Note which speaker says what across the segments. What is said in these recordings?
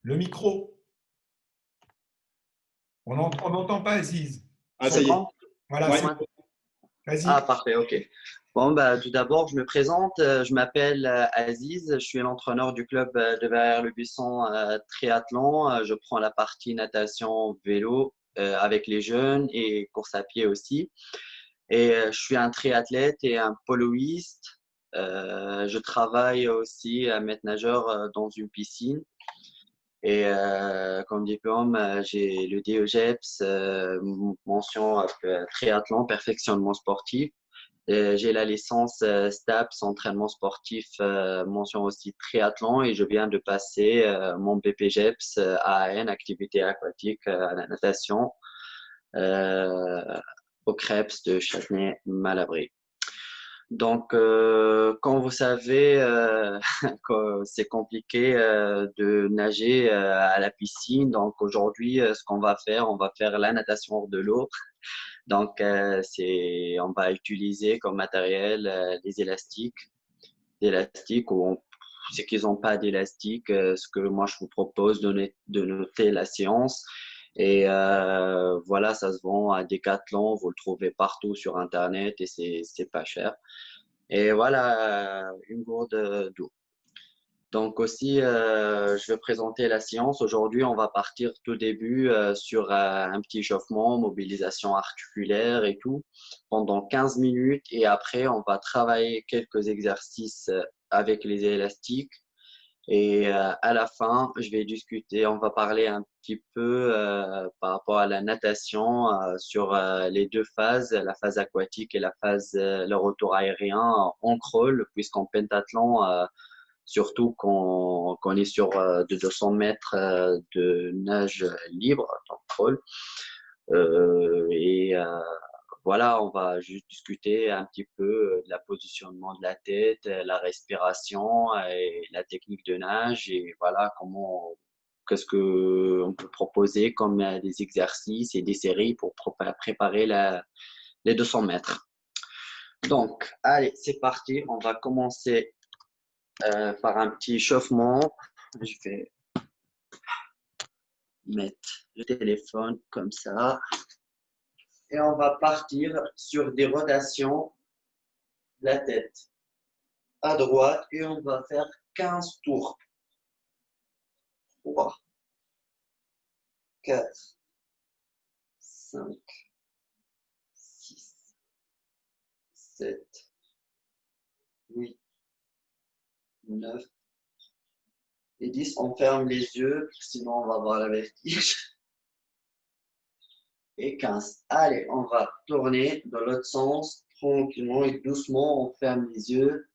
Speaker 1: Le micro. On n'entend pas Aziz.
Speaker 2: Ah, ça
Speaker 3: C'est
Speaker 2: y est.
Speaker 3: bon
Speaker 1: Voilà,
Speaker 3: pour
Speaker 2: Ouais.
Speaker 1: c'est
Speaker 3: moi?
Speaker 1: bon. Vas-y.
Speaker 3: Ah, parfait, ok. Bon, bah, tout d'abord, je me présente. Je m'appelle Aziz. Je suis l'entraîneur du club de Verrières-le-Buisson triathlon. Je prends la partie natation, vélo avec les jeunes et course à pied aussi. Et je suis un triathlète et un poloiste. Je travaille aussi à maître nageur dans une piscine. Et comme diplôme, j'ai le DEGEPS, mention triathlon, perfectionnement sportif. J'ai la licence STAPS, entraînement sportif, mention aussi triathlon. Et je viens de passer mon BPGEPS AAN, activité aquatique à la natation, euh, au CREPS de Châtenay-Malabry. Donc, comme vous savez, que c'est compliqué de nager à la piscine. Donc, aujourd'hui, ce qu'on va faire, on va faire la natation hors de l'eau. Donc, on va utiliser comme matériel des élastiques ou ceux qui n'ont pas d'élastique, ce que moi je vous propose de noter la séance. Et voilà, ça se vend à Decathlon, vous le trouvez partout sur Internet et c'est pas cher. Et voilà, une gourde d'eau. Donc aussi, je vais présenter la séance. Aujourd'hui, on va partir tout début sur un petit échauffement, mobilisation articulaire et tout, pendant 15 minutes. Et après, on va travailler quelques exercices avec les élastiques. Et à la fin, je vais discuter, on va parler un petit peu par rapport à la natation sur les deux phases, la phase aquatique et le retour aérien en crawl, puisqu'en pentathlon, surtout qu'on est sur de 200 mètres de nage libre, en crawl. Et voilà, on va juste discuter un petit peu de la positionnement de la tête, la respiration et la technique de nage et voilà qu'est-ce que on peut proposer comme des exercices et des séries pour préparer les 200 mètres. Donc, allez, c'est parti. On va commencer par un petit échauffement. Je vais mettre le téléphone comme ça. Et on va partir sur des rotations de la tête à droite et on va faire 15 tours. 3, 4, 5, 6, 7, 8, 9 et 10. On ferme les yeux, sinon on va avoir la vertige. Et 15. Allez, on va tourner dans l'autre sens, tranquillement et doucement. On ferme les yeux.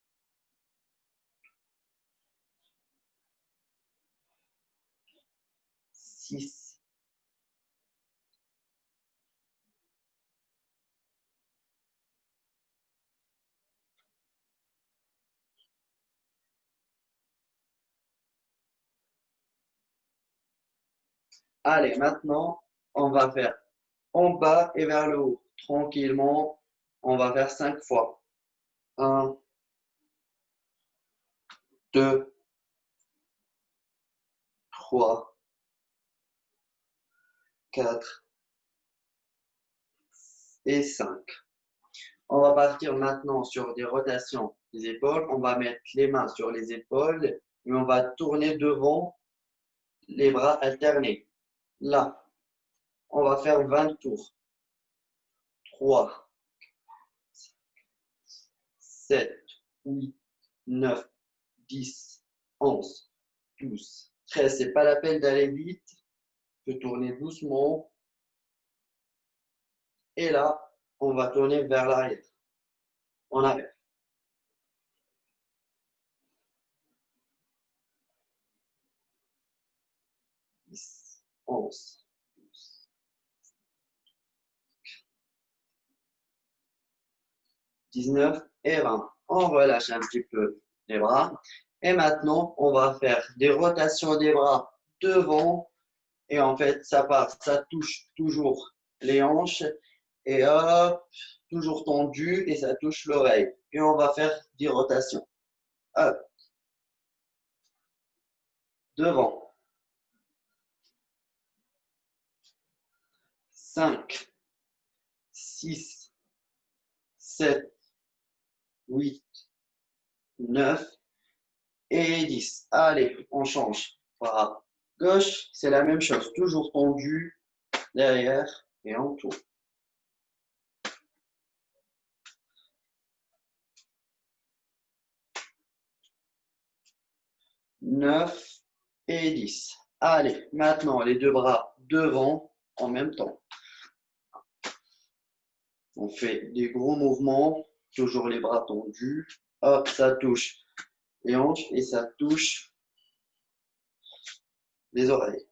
Speaker 3: 6, 'Allez, maintenant, on va faire en bas et vers le haut. Tranquillement, on va faire 5 fois. 1, 2, 3, 4 et 5. On va partir maintenant sur des rotations des épaules. On va mettre les mains sur les épaules et on va tourner devant les bras alternés. Là, on va faire 20 tours. 3, 7, 8, 9, 10, 11, 12, 13. C'est pas la peine d'aller vite. Je peux tourner doucement. Et là, on va tourner vers l'arrière. En arrière. 10, 11, 12, 19 et 20. On relâche un petit peu les bras. Et maintenant, on va faire des rotations des bras devant. Et en fait, ça touche toujours les hanches. Et hop, toujours tendu et ça touche l'oreille. Et on va faire des rotations. Hop. Devant. 5, 6, 7, 8, 9 et 10. Allez, on change. Bras gauche, c'est la même chose. Toujours tendu derrière et en tour. 9 et 10. Allez, maintenant les deux bras devant en même temps. On fait des gros mouvements, toujours les bras tendus. Hop, ça touche les hanches et ça touche les oreilles.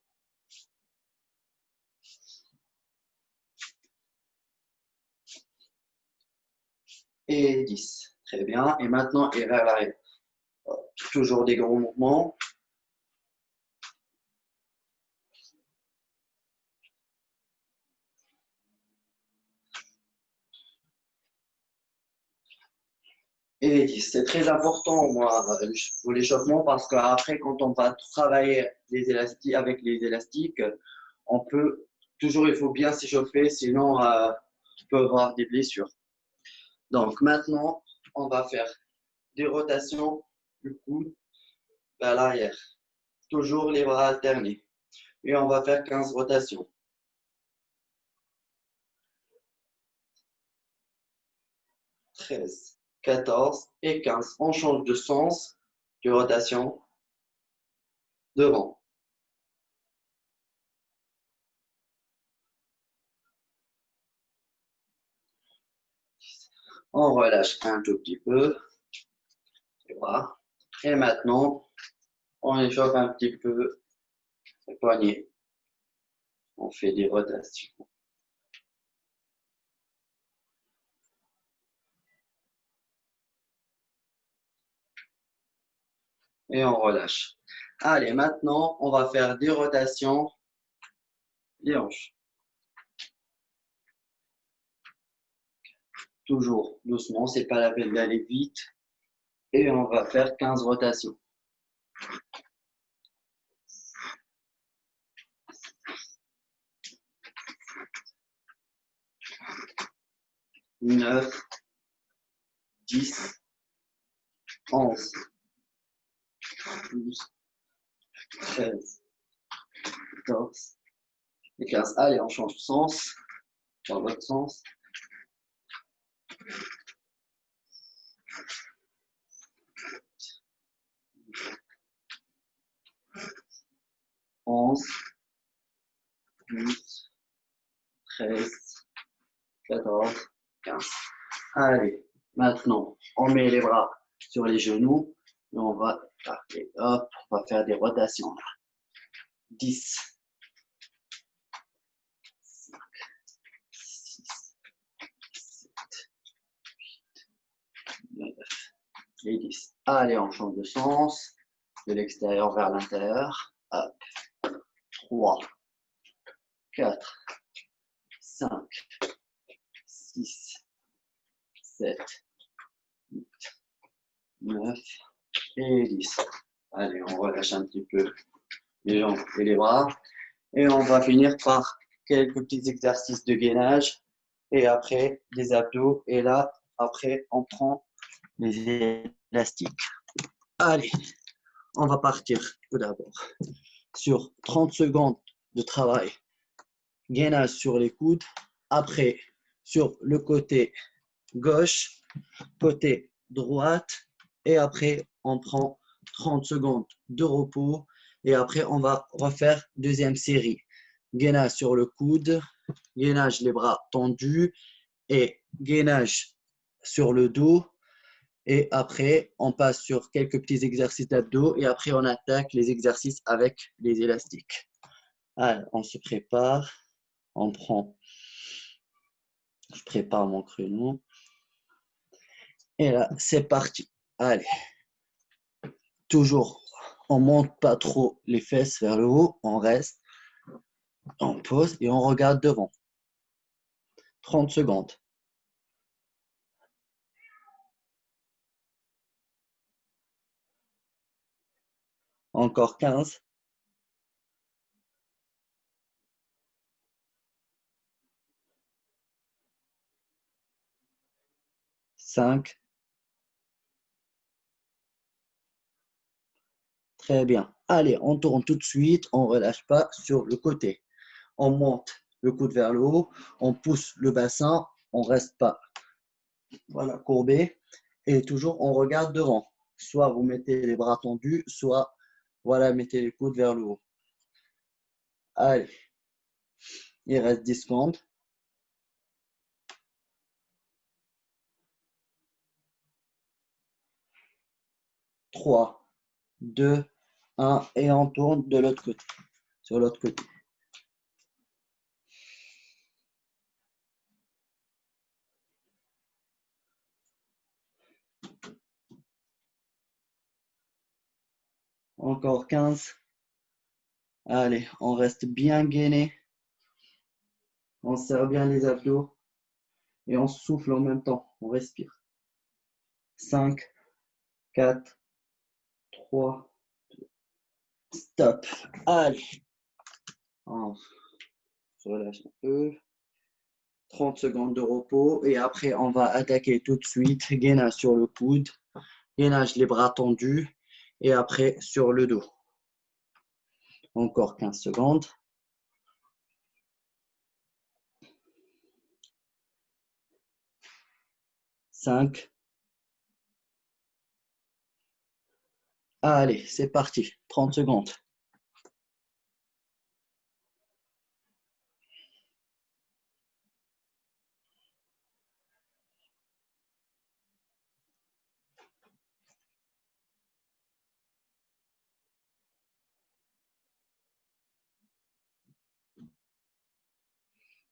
Speaker 3: Et 10. Très bien. Et maintenant, et vers l'arrière. Toujours des gros mouvements. Et 10. C'est très important, moi, pour l'échauffement, parce qu'après, quand on va travailler les élastiques, avec les élastiques, on peut toujours, il faut bien s'échauffer, sinon on peut avoir des blessures. Donc maintenant, on va faire des rotations du coude vers l'arrière. Toujours les bras alternés. Et on va faire 15 rotations. 13, 14 et 15. On change de sens de rotation devant. On relâche un tout petit peu. Voilà. Et maintenant, on échauffe un petit peu les poignets. On fait des rotations. Et on relâche. Allez, maintenant, on va faire des rotations des hanches. Toujours doucement, c'est pas la peine d'aller vite. Et on va faire 15 rotations. 9, 10, 11, 12, 13, 14 et 15. Allez, on change de sens. Dans l'autre sens. 11, 12, 13, 14, 15. Allez, maintenant, on met les bras sur les genoux et on va, hop, on va faire des rotations. 10, 5, 6, 7, 8, 9 et 10. Allez, on change de sens, de l'extérieur vers l'intérieur. Hop, 3, 4, 5, 6, 7, 8, 9 et 10. Allez, on relâche un petit peu les jambes et les bras. Et on va finir par quelques petits exercices de gainage. Et après, des abdos. Et là, après, on prend les élastiques. Allez, on va partir tout d'abord sur 30 secondes de travail. Gainage sur les coudes. Après, sur le côté gauche, côté droite. Et après, on prend 30 secondes de repos. Et après, on va refaire deuxième série. Gainage sur le coude, gainage les bras tendus et gainage sur le dos. Et après, on passe sur quelques petits exercices d'abdos et après, on attaque les exercices avec les élastiques. Alors, on se prépare. On prend. Je prépare mon créneau. Et là, c'est parti. Allez. Toujours, on ne monte pas trop les fesses vers le haut. On reste. On pose et on regarde devant. 30 secondes. Encore 15.
Speaker 2: 5. Très bien. Allez, on tourne tout de suite. On ne relâche pas sur le côté. On monte le coude vers le haut. On pousse le bassin. On ne reste pas voilà, courbé. Et toujours, on regarde devant. Soit vous mettez les bras tendus, soit voilà, mettez les coudes vers le haut. Allez, il reste 10 secondes. 3, 2, 1 et on tourne de l'autre côté, sur l'autre côté. Encore 15. Allez, on reste bien gainé. On serre bien les abdos et on souffle en même temps. On respire. 5, 4, 3, stop. Allez, on se relâche un peu. 30 secondes de repos et après on va attaquer tout de suite. Gainage sur le coude, gainage les bras tendus et après sur le dos. Encore 15 secondes. 5. Allez, c'est parti. 30 secondes.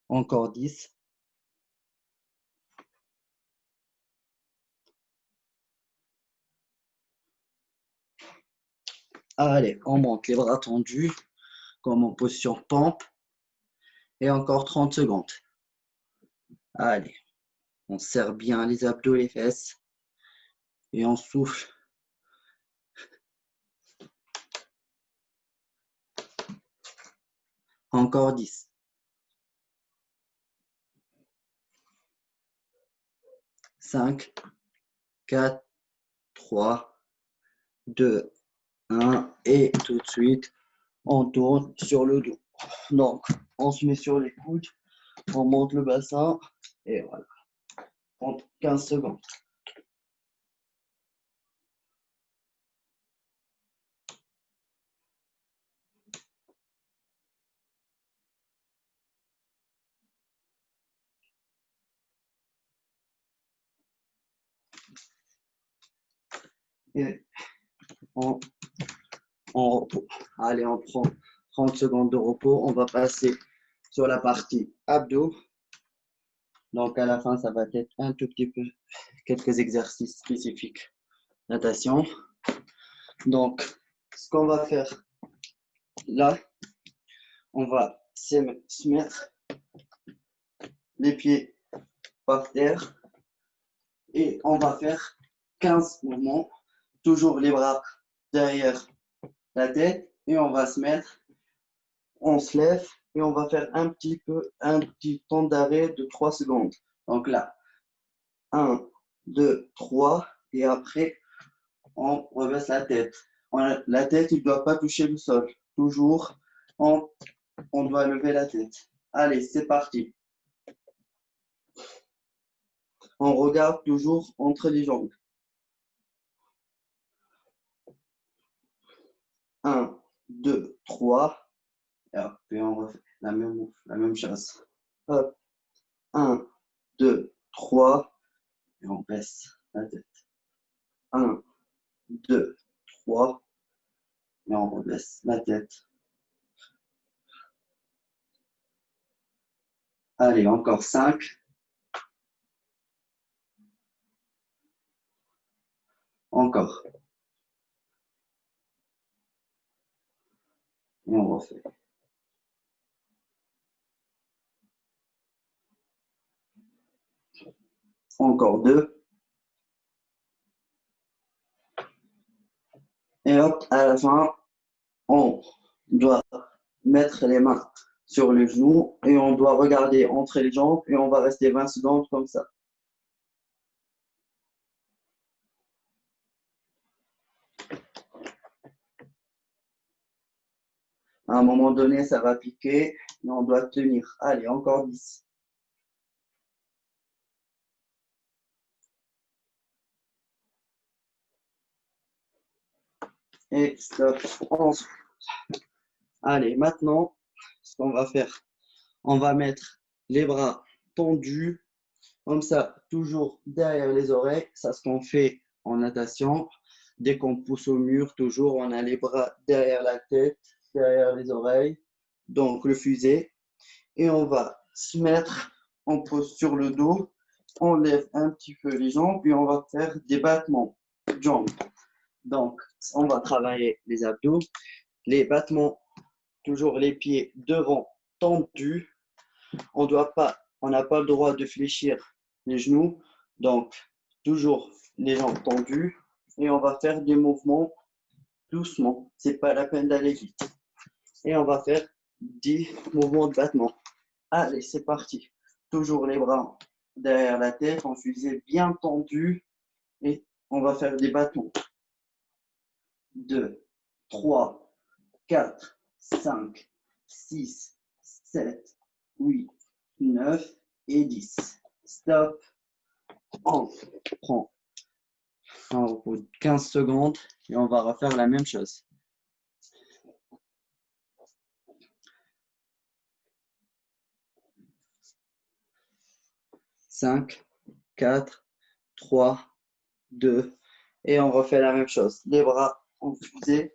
Speaker 2: Encore 10. Allez, on monte les bras tendus comme en position pompe. Et encore 30 secondes. Allez, on serre bien les abdos et les fesses. Et on souffle. Encore 10. 5, 4, 3, 2, 1. Et tout de suite, on tourne sur le dos. Donc, on se met sur les coudes, on monte le bassin et voilà. 15 secondes. Et on repos. Allez, on prend 30 secondes de repos. On va passer sur la partie abdos. Donc, à la fin, ça va être un tout petit peu quelques exercices spécifiques. Natation. Donc, ce qu'on va faire là, on va se mettre les pieds par terre et on va faire 15 mouvements, toujours les bras derrière la tête et on va se mettre, on se lève et on va faire un petit temps d'arrêt de 3 secondes. Donc là, 1, 2, 3 et après, on rebaisse la tête. La tête, il ne doit pas toucher le sol. Toujours, on doit lever la tête. Allez, c'est parti. On regarde toujours entre les jambes. 1, 2, 3. Et après, on refait la même chose. Hop. 1, 2, 3. Et on baisse la tête. 1, 2, 3. Et on rebaisse la tête. Allez, encore 5. Encore. Et on refait. Encore 2. Et hop, à la fin, on doit mettre les mains sur les genoux et on doit regarder entre les jambes et on va rester 20 secondes comme ça. À un moment donné, ça va piquer, mais on doit tenir. Allez, encore 10. Et stop. 11. Allez, maintenant, ce qu'on va faire, on va mettre les bras tendus, comme ça, toujours derrière les oreilles. Ça, ce qu'on fait en natation. Dès qu'on pousse au mur, toujours, on a les bras derrière la tête, derrière les oreilles, donc le fuset. Et on va se mettre en pose sur le dos. On lève un petit peu les jambes, puis on va faire des battements de jambes. Donc, on va travailler les abdos, les battements, toujours les pieds devant tendus. On n'a pas le droit de fléchir les genoux. Donc, toujours les jambes tendues. Et on va faire des mouvements doucement. Ce n'est pas la peine d'aller vite. Et on va faire 10 mouvements de battement. Allez, c'est parti. Toujours les bras derrière la tête, en fusée bien tendu. Et on va faire des battements. 2, 3, 4, 5, 6, 7, 8, 9 et 10. Stop. On prend un repos de 15 secondes et on va refaire la même chose. 5, 4, 3, 2 et on refait la même chose. Les bras en fusée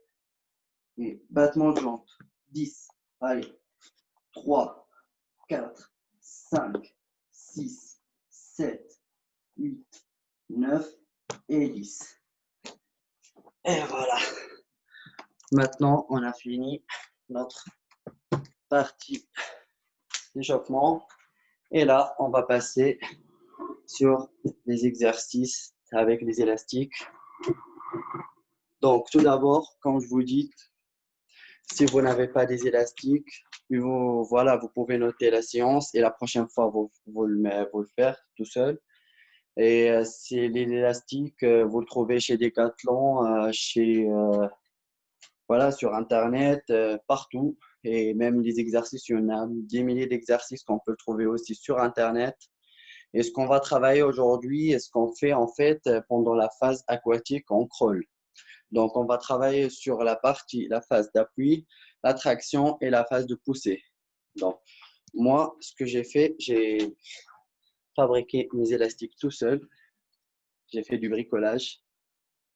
Speaker 2: et battement de jambes. 10, allez. 3, 4, 5, 6, 7, 8, 9 et 10. Et voilà. Maintenant, on a fini notre partie d'échauffement. Et là, on va passer sur les exercices avec les élastiques. Donc, tout d'abord, comme je vous dis, si vous n'avez pas des élastiques, vous pouvez noter la séance et la prochaine fois, vous le faire tout seul. Et c'est l'élastique, vous le trouvez chez Decathlon, sur Internet, partout. Et même les exercices, il y en a des milliers d'exercices qu'on peut trouver aussi sur Internet. Et ce qu'on va travailler aujourd'hui et ce qu'on fait en fait pendant la phase aquatique en crawl. Donc, on va travailler sur la phase d'appui, la traction et la phase de poussée. Donc, moi, ce que j'ai fait, j'ai fabriqué mes élastiques tout seul. J'ai fait du bricolage.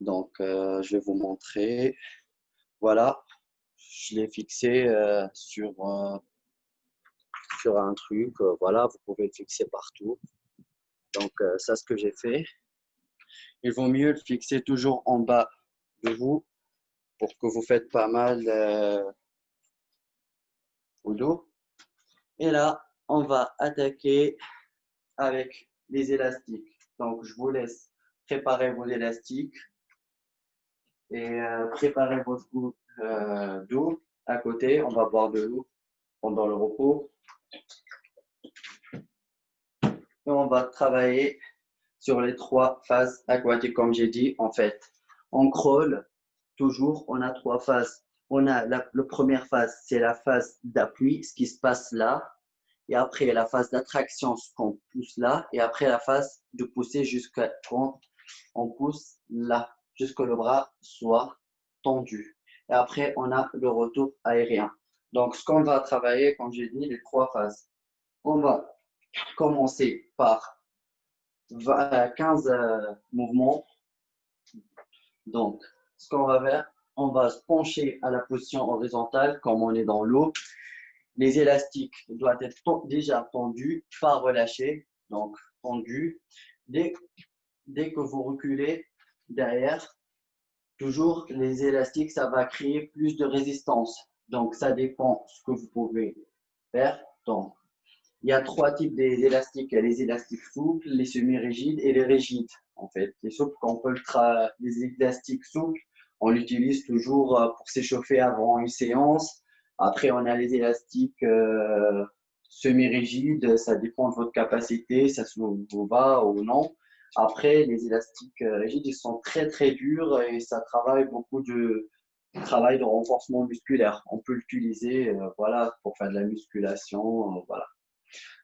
Speaker 2: Donc, je vais vous montrer. Voilà, je l'ai fixé sur un truc. Voilà, vous pouvez le fixer partout. Donc, ça, ce que j'ai fait. Il vaut mieux le fixer toujours en bas de vous pour que vous ne faites pas mal au dos. Et là, on va attaquer avec les élastiques. Donc, je vous laisse préparer vos élastiques et préparer votre goutte d'eau à côté. On va boire de l'eau pendant le repos. Et on va travailler sur les 3 phases aquatiques, comme j'ai dit. En fait, en crawl, toujours, on a 3 phases. On a la première phase, c'est la phase d'appui, ce qui se passe là. Et après, la phase d'attraction, ce qu'on pousse là. Et après, la phase de pousser jusqu'à quand on pousse là, jusqu'à le bras soit tendu. Et après, on a le retour aérien. Donc, ce qu'on va travailler, comme j'ai dit, les 3 phases. On va commencer par 15 mouvements. Donc, ce qu'on va faire, on va se pencher à la position horizontale comme on est dans l'eau. Les élastiques doivent être déjà tendus, pas relâchés, donc tendus. Dès que vous reculez derrière, toujours les élastiques, ça va créer plus de résistance. Donc, ça dépend ce que vous pouvez faire. Donc, il y a 3 types d'élastiques. Il y a les élastiques souples, les semi-rigides et les rigides. En fait, les souples, les élastiques souples, on l'utilise toujours pour s'échauffer avant une séance. Après, on a les élastiques semi-rigides. Ça dépend de votre capacité, ça vous va ou non. Après, les élastiques rigides, ils sont très, très durs et ça travaille beaucoup
Speaker 3: travail de renforcement musculaire. On peut l'utiliser voilà, pour faire de la musculation. Voilà.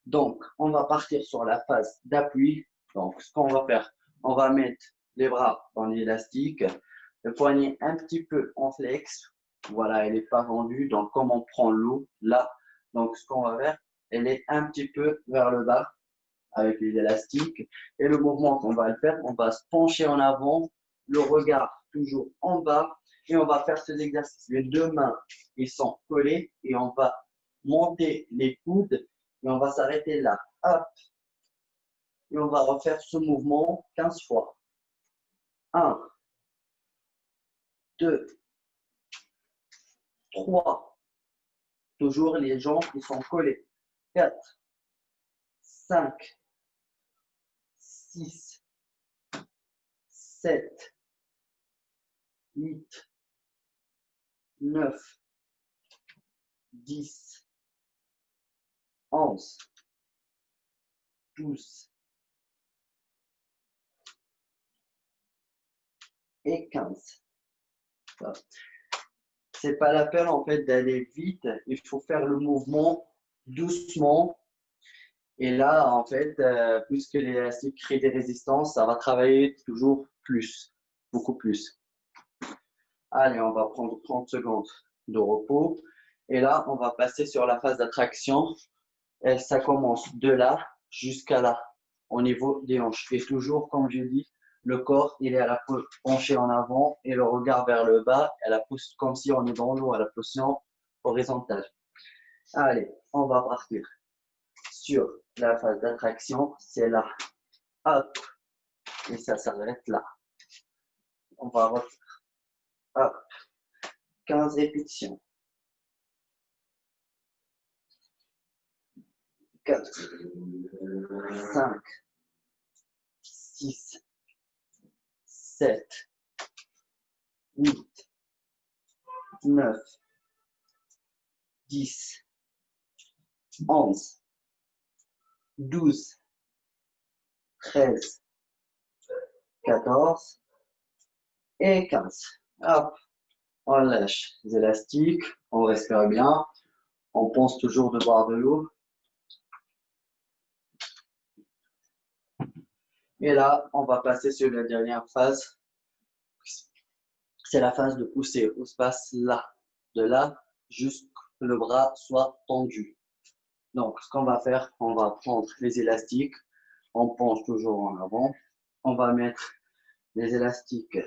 Speaker 3: Donc, on va partir sur la phase d'appui. Donc, ce qu'on va faire, on va mettre les bras dans l'élastique, le poignet un petit peu en flex. Voilà, elle n'est pas rendue. Donc, comme on prend l'eau là, donc ce qu'on va faire, elle est un petit peu vers le bas avec les élastiques. Et le mouvement qu'on va le faire, on va se pencher en avant, le regard toujours en bas. Et on va faire cet exercice. Les deux mains, ils sont collés et on va monter les coudes et on va s'arrêter là. Hop. Et on va refaire ce mouvement 15 fois. 1, 2, 3. Toujours les jambes qui sont collées. 4, 5, 6, 7, 8, 9, 10, 11, 12 et 15. C'est pas la peine en fait d'aller vite, il faut faire le mouvement doucement. Et là, en fait, puisque l'élastique crée des résistances, ça va travailler toujours plus, beaucoup plus. Allez, on va prendre 30 secondes de repos. Et là, on va passer sur la phase d'attraction. Et ça commence de là jusqu'à là, au niveau des hanches. Et toujours, comme je dis, le corps, il est à la penché en avant et le regard vers le bas, à la pousse, comme si on est dans l'eau, à la position horizontale. Allez, on va partir sur la phase d'attraction. C'est là. Hop. Et ça s'arrête là. On va refaire. Hop. 15 répétitions. 4, 5, 6, 7, 8, 9, 10, 11, 12, 13, 14 et 15. Hop, on lâche les élastiques, on respire bien, on pense toujours de boire de l'eau. Et là, on va passer sur la dernière phase. C'est la phase de pousser, où se passe là, de là jusqu'à ce que le bras soit tendu. Donc, ce qu'on va faire, on va prendre les élastiques, on penche toujours en avant, on va mettre les élastiques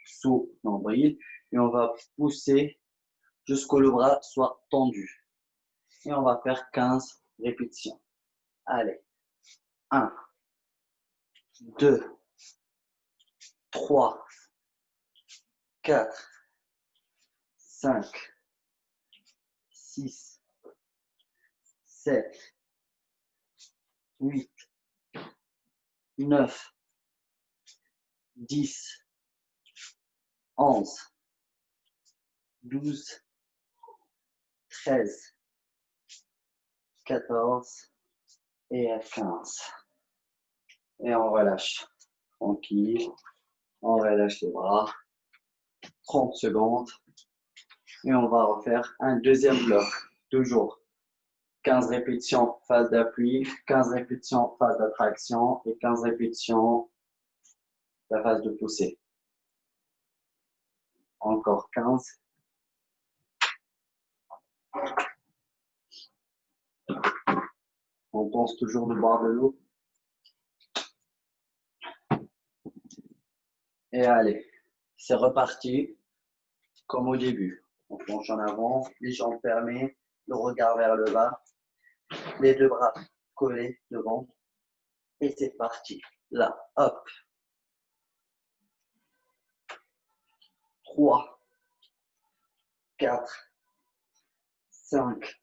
Speaker 3: sous nombril et on va pousser jusqu'à ce que le bras soit tendu. Et on va faire 15 répétitions. Allez, 1, 2, 3, 4, 5, 6, 7, 8, 9, 10, 11, 12, 13, 14 et 15. Et on relâche. Tranquille. On relâche les bras. 30 secondes. Et on va refaire un deuxième bloc. Toujours 15 répétitions phase d'appui, 15 répétitions phase d'attraction et 15 répétitions la phase de poussée. Encore 15. On pense toujours de boire de l'eau. Et allez, c'est reparti comme au début. On penche en avant, les jambes fermées, le regard vers le bas, les deux bras collés devant. Et c'est parti. Là, hop. 3, 4, 5,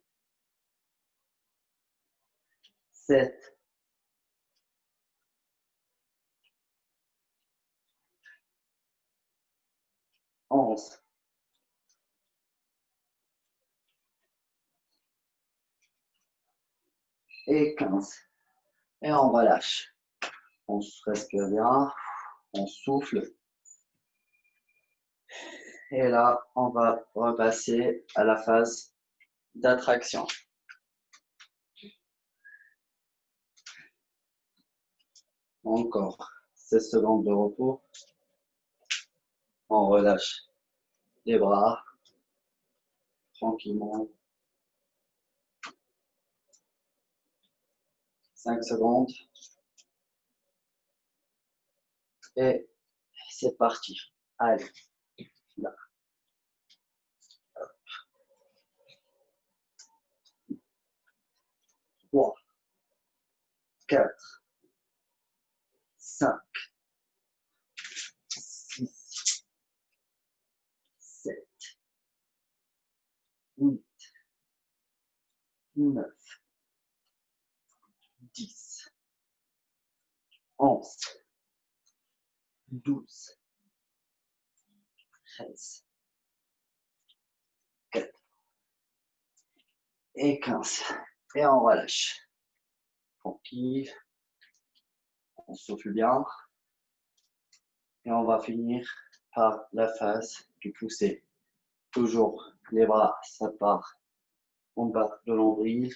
Speaker 3: 7, 11, et 15. Et on relâche. On se respire bien, on souffle. Et là, on va repasser à la phase d'attraction. Encore 16 secondes de repos. On relâche les bras tranquillement. 5 secondes. Et c'est parti. Allez, là. 3, 4, 5, 6, 7, 8, 9, 10, 11, 12, 13, 14 et 15. Et on relâche. Tranquille. On souffle bien. Et on va finir par la phase du poussé. Toujours les bras, ça part en bas de l'ombril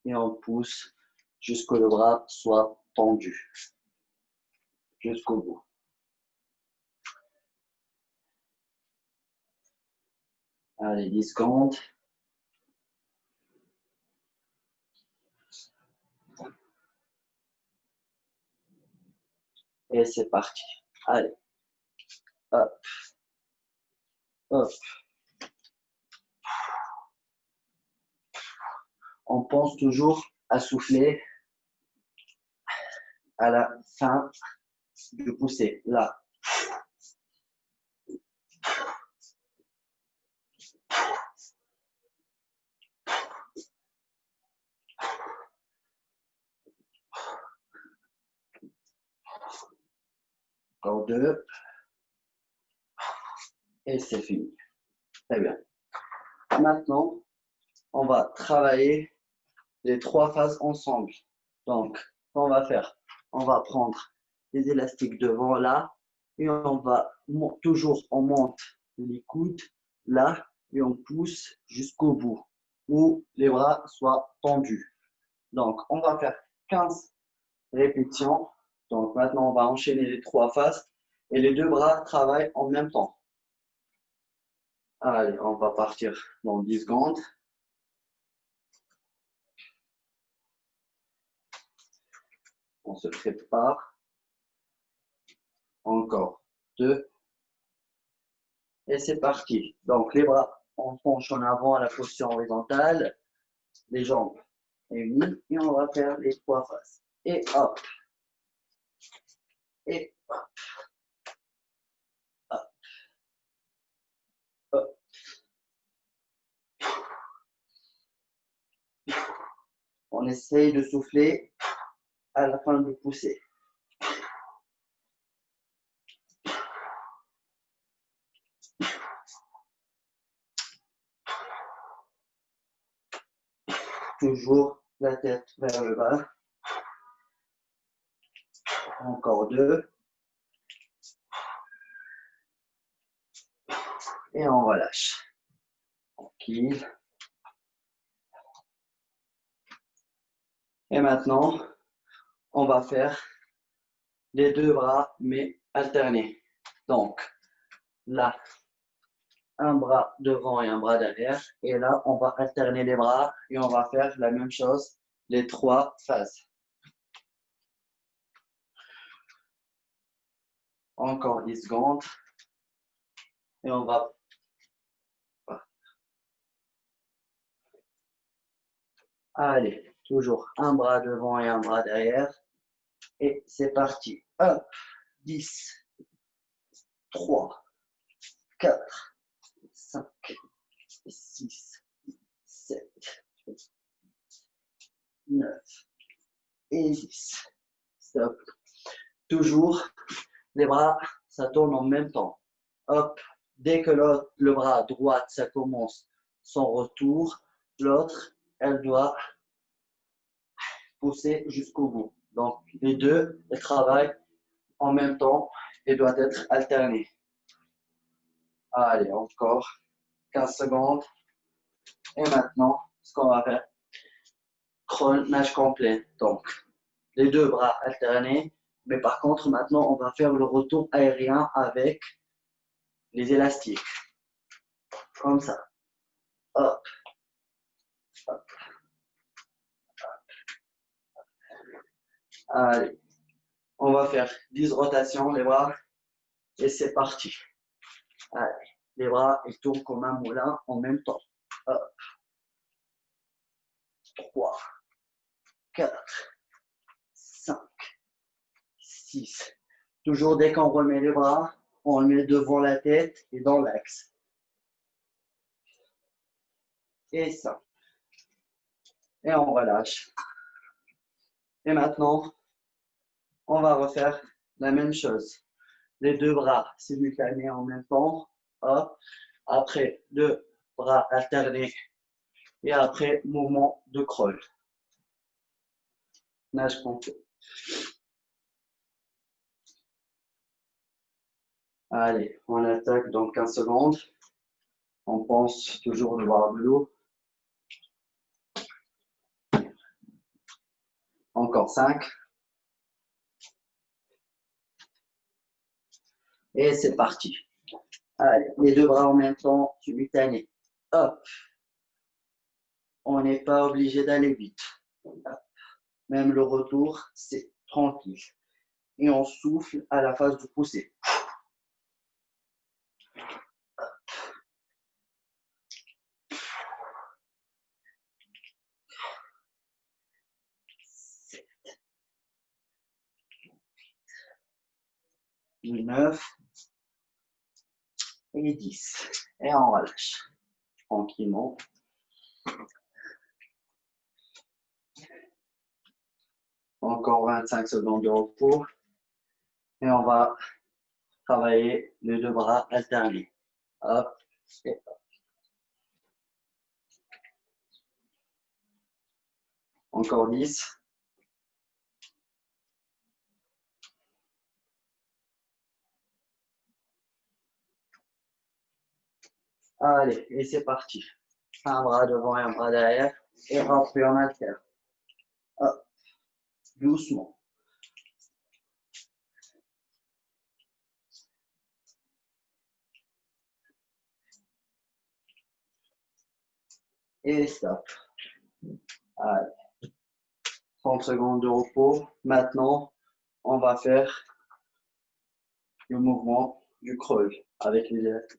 Speaker 3: et on pousse jusqu'à le bras soit tendu. Jusqu'au bout. Allez, 10 secondes. Et c'est parti. Allez. Hop. Hop. On pense toujours à souffler à la fin du poussé. Là. Encore 2. Et c'est fini. Très bien. Maintenant, on va travailler les 3 phases ensemble. Donc, on va faire, on va prendre les élastiques devant là et on va toujours, on monte les coudes là et on pousse jusqu'au bout où les bras soient tendus. Donc, on va faire 15 répétitions. Donc, maintenant, on va enchaîner les 3 phases et les 2 bras travaillent en même temps. Allez, on va partir dans 10 secondes. On se prépare. Encore 2. Et c'est parti. Donc, les bras, on penche en avant à la position horizontale. Les jambes réunies. Et on va faire les 3 faces. Et hop. Et hop. Hop. Hop. On essaye de souffler à la fin du poussé. Toujours la tête vers le bas. Encore 2. Et on relâche. Tranquille. Et maintenant, on va faire les 2 bras, mais alternés. Donc, là, un bras devant et un bras derrière. Et là, on va alterner les bras et on va faire la même chose, les 3 phases. Encore 10 secondes. Et on va... Allez, toujours un bras devant et un bras derrière. Et c'est parti. 1, 10, 3, 4, 5, 6, 7, 9 et 10. Stop. Toujours, les bras, ça tourne en même temps. Hop. Dès que le bras droit, ça commence son retour, l'autre, elle doit pousser jusqu'au bout. Donc, les deux, elles travaillent en même temps et doivent être alternés.
Speaker 2: Allez, encore 15 secondes. Et maintenant, ce qu'on va faire, crawl, nage complet. Donc, les deux bras alternés. Mais par contre, maintenant, on va faire le retour aérien avec les élastiques. Comme ça. Hop, hop. Allez, on va faire 10 rotations, les bras. Et c'est parti. Allez, les bras, ils tournent comme un moulin en même temps. Hop. 3, 4, 5, 6. Toujours dès qu'on remet les bras, on le met devant la tête et dans l'axe. Et ça. Et on relâche. Et maintenant, on va refaire la même chose. Les deux bras simultanés en même temps. Hop. Après, deux bras alternés. Et après, mouvement de crawl. Nage complet. Allez, on attaque dans 15 secondes. On pense toujours de voir de l'eau. Encore 5. Et c'est parti. Allez, les deux bras en même temps, simultanés. Hop. On n'est pas obligé d'aller vite. Hop. Même le retour, c'est tranquille. Et on souffle à la phase du poussé. Et 9 et 10. Et on relâche tranquillement. Encore 25 secondes de repos. Et on va travailler les deux bras alternés. Hop et hop. Encore 10. Allez, et c'est parti. Un bras devant et un bras derrière. Et rentrer en alterne. Hop, doucement. Et stop. Allez. 30 secondes de repos. Maintenant, on va faire le mouvement du crawl avec les élastiques.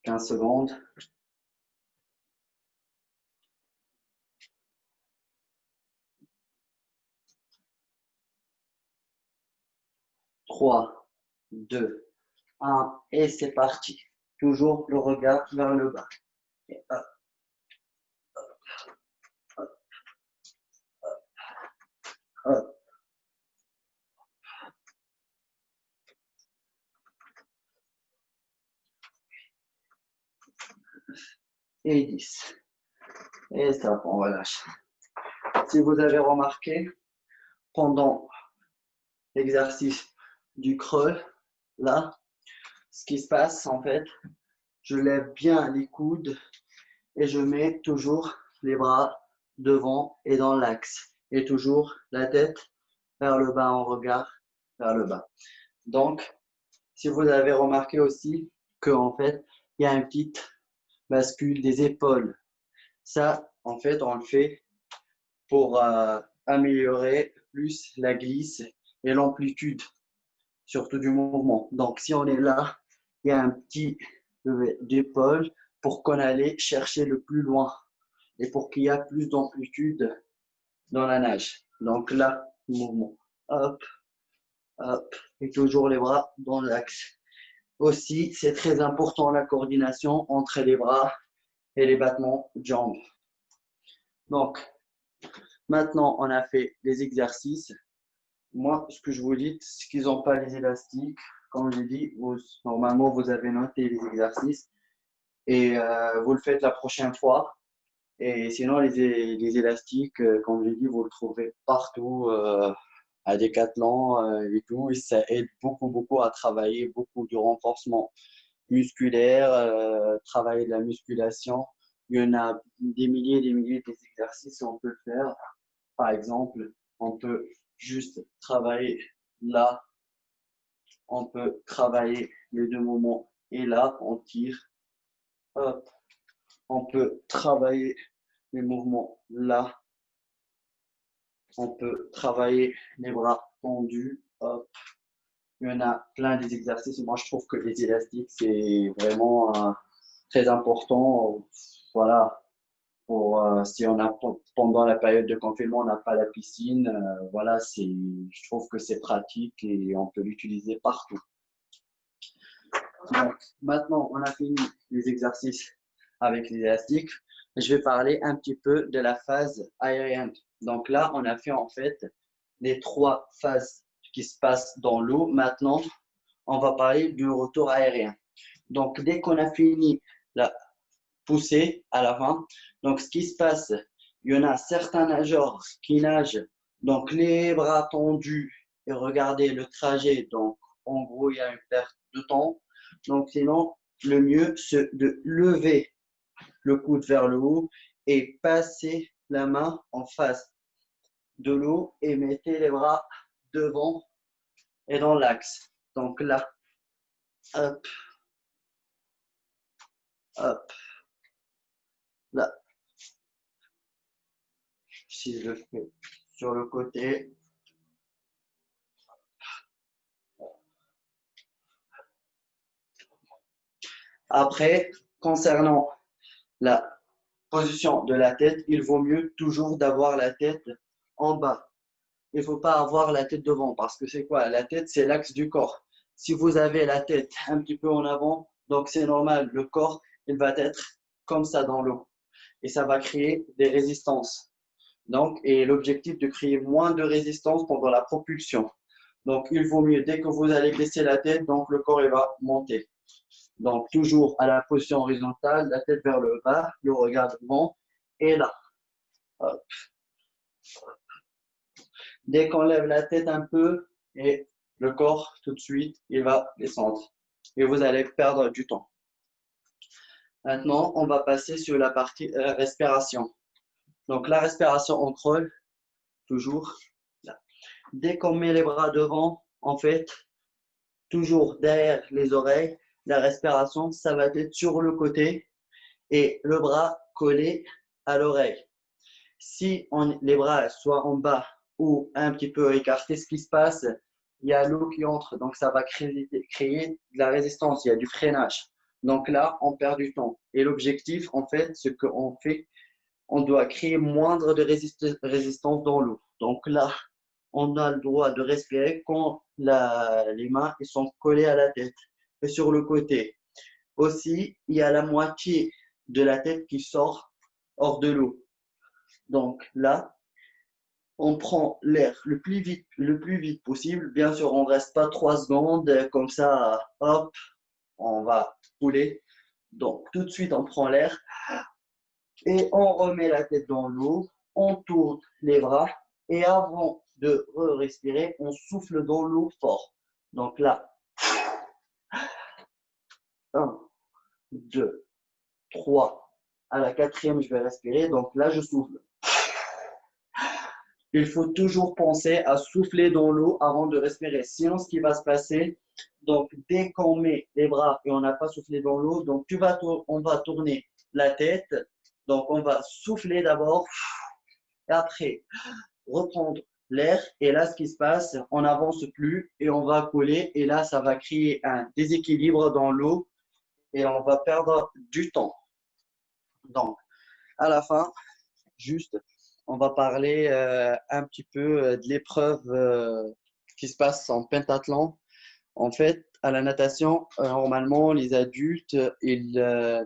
Speaker 2: « 15 secondes. Trois, 2, 1 et c'est parti. Toujours le regard vers le bas. Et hop, hop, hop, hop, hop. Et 10. Et ça, on relâche. Si vous avez remarqué, pendant l'exercice du crawl, là, ce qui se passe, en fait, je lève bien les coudes et je mets toujours les bras devant et dans l'axe. Et toujours la tête vers le bas en regard vers le bas. Donc, si vous avez remarqué aussi qu'en fait, il y a une petite bascule des épaules. Ça, en fait, on le fait pour améliorer plus la glisse et l'amplitude, surtout du mouvement. Donc, si on est là, il y a un petit levé d'épaule pour qu'on aille chercher le plus loin et pour qu'il y ait plus d'amplitude dans la nage. Donc là, mouvement. Hop, hop, et toujours les bras dans l'axe. Aussi, c'est très important la coordination entre les bras et les battements de jambes. Donc, maintenant, on a fait les exercices. Moi, ce que je vous dis, c'est qu'ils n'ont pas les élastiques. Comme je dis, normalement, vous avez noté les exercices et vous le faites la prochaine fois. Et sinon, les élastiques, comme je dis, vous le trouvez partout
Speaker 3: à Decathlon et tout. Et ça aide beaucoup à travailler beaucoup du renforcement musculaire, travailler de la musculation. Il y en a des milliers d'exercices qu'on peut faire. Par exemple, on peut juste travailler là, on peut travailler les deux moments et là, on tire. Hop. On peut travailler les mouvements là, on peut travailler les bras tendus. Hop. Il y en a plein des exercices. Moi, je trouve que les élastiques, c'est vraiment très important. Voilà, pour si on a pendant la période de confinement, on n'a pas la piscine, voilà, je trouve que c'est pratique et on peut l'utiliser partout. Donc, maintenant, on a fini les exercices avec les élastiques. Je vais parler un petit peu de la phase aérienne. Donc là, on a fait en fait les 3 phases qui se passent dans l'eau. Maintenant, on va parler du retour aérien. Donc, dès qu'on a fini la poussée à la fin, donc ce qui se passe, il y en a certains nageurs qui nagent, donc les bras tendus et regardez le trajet. Donc, en gros, il y a une perte de temps. Donc, sinon, le mieux, c'est de lever le coude vers le haut et passer la main en face de l'eau et mettez les bras devant et dans l'axe. Donc là, hop, hop, là. Si je le fais sur le côté, après, concernant la position de la tête, il vaut mieux toujours d'avoir la tête en bas. Il ne faut pas avoir la tête devant parce que c'est quoi? La tête, c'est l'axe du corps. Si vous avez la tête un petit peu en avant, donc c'est normal, le corps, il va être comme ça dans l'eau et ça va créer des résistances. Donc, et l'objectif de créer moins de résistance pendant la propulsion. Donc, il vaut mieux, dès que vous allez baisser la tête, donc le corps il va monter. Donc, toujours à la position horizontale, la tête vers le bas, le regard devant, et là. Hop. Dès qu'on lève la tête un peu, et le corps, tout de suite, il va descendre. Et vous allez perdre du temps. Maintenant, on va passer sur la partie respiration. Donc, la respiration en crawl, toujours là. Dès qu'on met les bras devant, en fait, toujours derrière les oreilles, la respiration, ça va être sur le côté et le bras collé à l'oreille. Si les bras soient en bas ou un petit peu écartés, ce qui se passe, il y a l'eau qui entre, donc ça va créer de la résistance, il y a du freinage. Donc là, on perd du temps. Et l'objectif, en fait, ce qu'on fait, on doit créer moindre de résistance dans l'eau. Donc là, on a le droit de respirer quand les mains sont collées à la tête et sur le côté. Aussi, il y a la moitié de la tête qui sort hors de l'eau. Donc là, on prend l'air le plus vite possible. Bien sûr, on ne reste pas 3 secondes comme ça, hop, on va couler. Donc tout de suite, on prend l'air et on remet la tête dans l'eau, on tourne les bras et avant de respirer, on souffle dans l'eau fort. Donc là, 1, 2, 3. À la 4e, je vais respirer. Donc là, je souffle. Il faut toujours penser à souffler dans l'eau avant de respirer. Sinon, ce qui va se passer, donc dès qu'on met les bras et on n'a pas soufflé dans l'eau, donc on va tourner la tête. Donc on va souffler d'abord et après reprendre l'air. Et là, ce qui se passe, on n'avance plus et on va coller. Et là, ça va créer un déséquilibre dans l'eau et on va perdre du temps. Donc, à la fin, juste, on va parler un petit peu de l'épreuve qui se passe en pentathlon. En fait, à la natation, normalement, les adultes, ils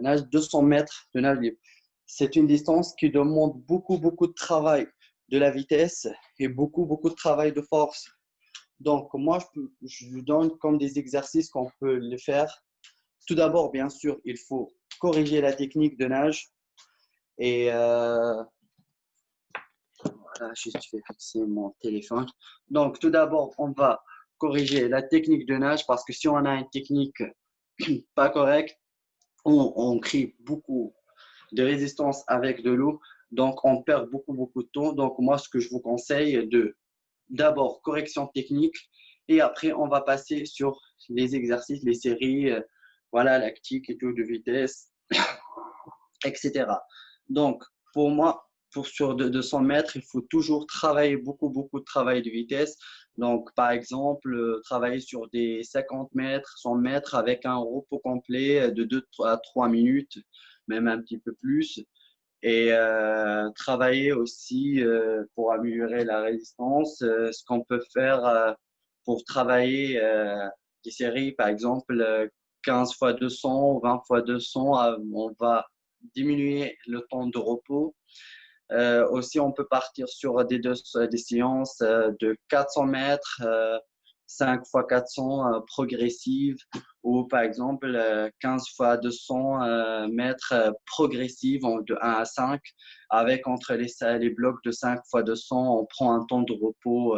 Speaker 3: nagent 200 mètres de nage libre. C'est une distance qui demande beaucoup de travail, de la vitesse et beaucoup de travail de force. Donc, moi, je vous donne comme des exercices qu'on peut les faire. Tout d'abord, bien sûr, il faut corriger la technique de nage et
Speaker 2: Juste, je vais fixer mon téléphone. Donc, tout d'abord, on va corriger la technique de nage parce que si on a une technique pas correcte, on crée beaucoup de résistance avec de l'eau. Donc, on perd beaucoup de temps. Donc, moi, ce que je vous conseille, d'abord correction technique et après, on va passer sur les exercices, les séries, voilà, lactique et tout, de vitesse, etc. Donc, pour moi, sur 200 mètres, il faut toujours travailler beaucoup de travail de vitesse. Donc, par exemple, travailler sur des 50 mètres, 100 mètres avec un repos complet de 2 à 3 minutes, même un petit peu plus. Et travailler aussi pour améliorer la résistance. Ce qu'on peut faire pour travailler des séries, par exemple, 15 fois 200 ou 20 fois 200, on va diminuer le temps de repos. Aussi, on peut partir sur des séances de 400 mètres, 5 fois 400 progressives, ou par exemple 15 fois 200 mètres progressives de 1 à 5, avec entre les blocs de 5 fois 200, on prend un temps de repos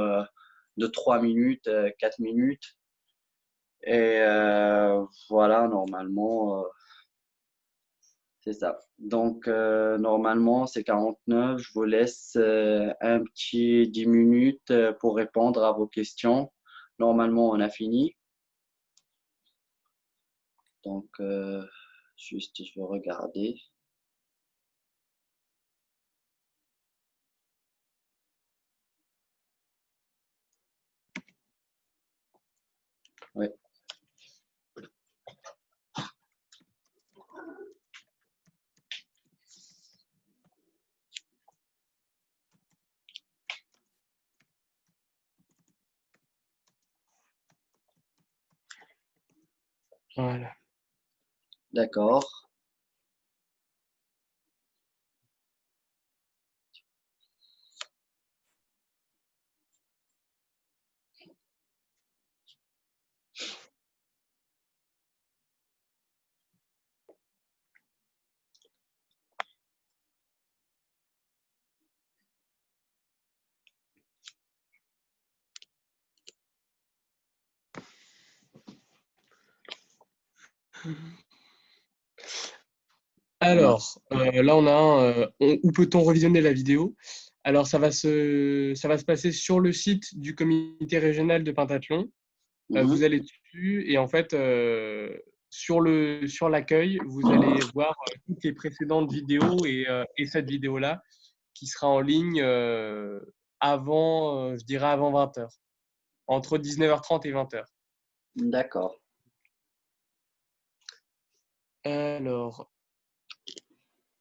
Speaker 2: de 3 minutes, 4 minutes. Et voilà, normalement. C'est ça. Donc, normalement, c'est 49. Je vous laisse un petit 10 minutes pour répondre à vos questions. Normalement, on a fini. Donc, juste, je vais regarder. Oui.
Speaker 4: Voilà.
Speaker 2: D'accord.
Speaker 4: Alors, là, on a où peut-on revisionner la vidéo? Alors, ça va se passer sur le site du comité régional de pentathlon. Vous allez dessus et en fait, sur l'accueil, vous allez voir toutes les précédentes vidéos et cette vidéo-là qui sera en ligne avant, je dirais avant 20h, entre 19h30 et 20h.
Speaker 2: D'accord.
Speaker 4: Alors,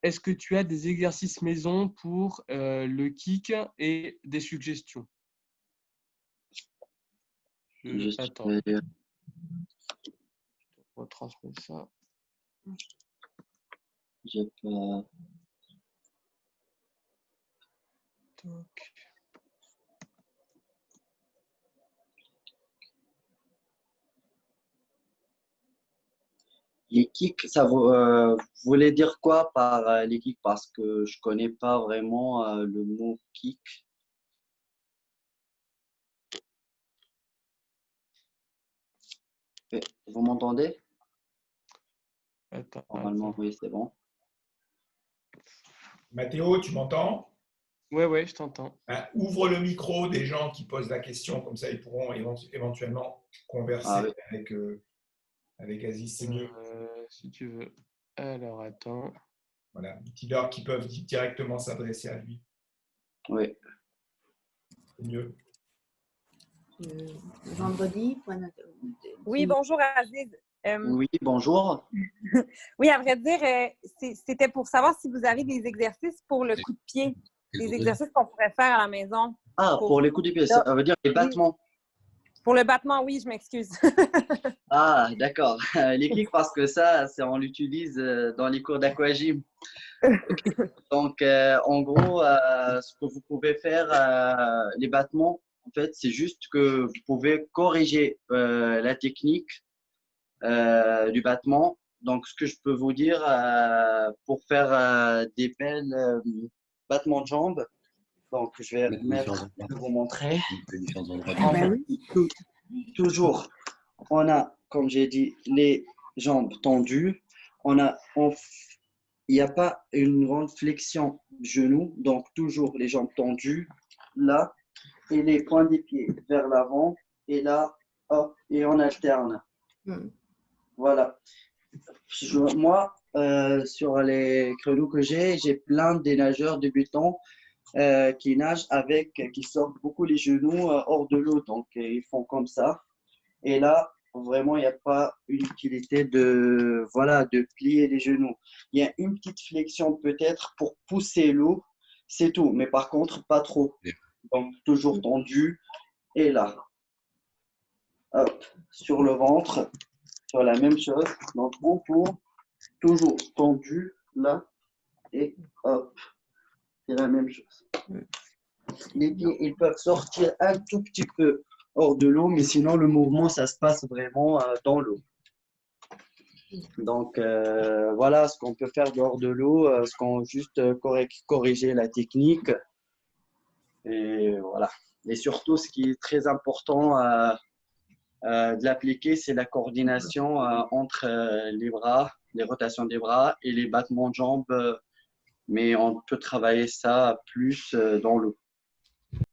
Speaker 4: est-ce que tu as des exercices maison pour le kick et des suggestions? Attends, je retransmets ça.
Speaker 2: J'ai pas...
Speaker 4: Toc.
Speaker 2: Les kicks, ça voulait dire quoi par les kicks? Parce que je connais pas vraiment le mot kick. Vous m'entendez?
Speaker 4: Attends.
Speaker 2: Normalement, oui, c'est bon.
Speaker 1: Mathéo, tu m'entends?
Speaker 4: Ouais, je t'entends.
Speaker 1: Ouvre le micro des gens qui posent la question, comme ça ils pourront éventuellement converser
Speaker 2: Ah oui.
Speaker 1: avec Aziz, c'est mieux.
Speaker 4: Si tu veux. Alors, attends.
Speaker 1: Voilà, dis-leur qu'ils peuvent directement s'adresser à lui.
Speaker 2: Oui.
Speaker 1: C'est mieux.
Speaker 5: Vendredi.
Speaker 6: Oui, bonjour Aziz.
Speaker 2: Oui, bonjour.
Speaker 6: Oui, à vrai dire, c'était pour savoir si vous avez des exercices pour le coup de pied, des exercices qu'on pourrait faire à la maison.
Speaker 2: Ah, pour les coups de pied, ça veut dire les battements.
Speaker 6: Pour le battement, oui, je m'excuse.
Speaker 2: Ah, d'accord. Les kicks, parce que ça, on l'utilise dans les cours d'aquagym. Donc, en gros, ce que vous pouvez faire, les battements, en fait, c'est juste que vous pouvez corriger la technique du battement. Donc, ce que je peux vous dire pour faire des belles battements de jambes, Donc, je vais vous montrer.
Speaker 6: Ben oui.
Speaker 2: Toujours, on a, comme j'ai dit, les jambes tendues. Il n'y a pas une grande flexion du genou, donc toujours les jambes tendues, là, et les points des pieds vers l'avant, et là, hop, et on alterne. Voilà. Moi, sur les créneaux que j'ai plein de nageurs débutants qui nagent qui sortent beaucoup les genoux hors de l'eau, donc ils font comme ça. Et là, vraiment, il n'y a pas une utilité de plier les genoux. Il y a une petite flexion peut-être pour pousser l'eau, c'est tout. Mais par contre, pas trop. Donc, toujours tendu. Et là, hop, sur le ventre, sur la même chose. Donc, on tourne, toujours tendu, là, et hop, c'est la même chose. Les pieds, ils peuvent sortir un tout petit peu hors de l'eau, mais sinon, le mouvement, ça se passe vraiment dans l'eau. Donc, voilà ce qu'on peut faire dehors de l'eau, ce qu'on juste corriger la technique. Et voilà. Et surtout, ce qui est très important de l'appliquer, c'est la coordination entre les bras, les rotations des bras et les battements de jambes. Mais on peut travailler ça plus dans l'eau.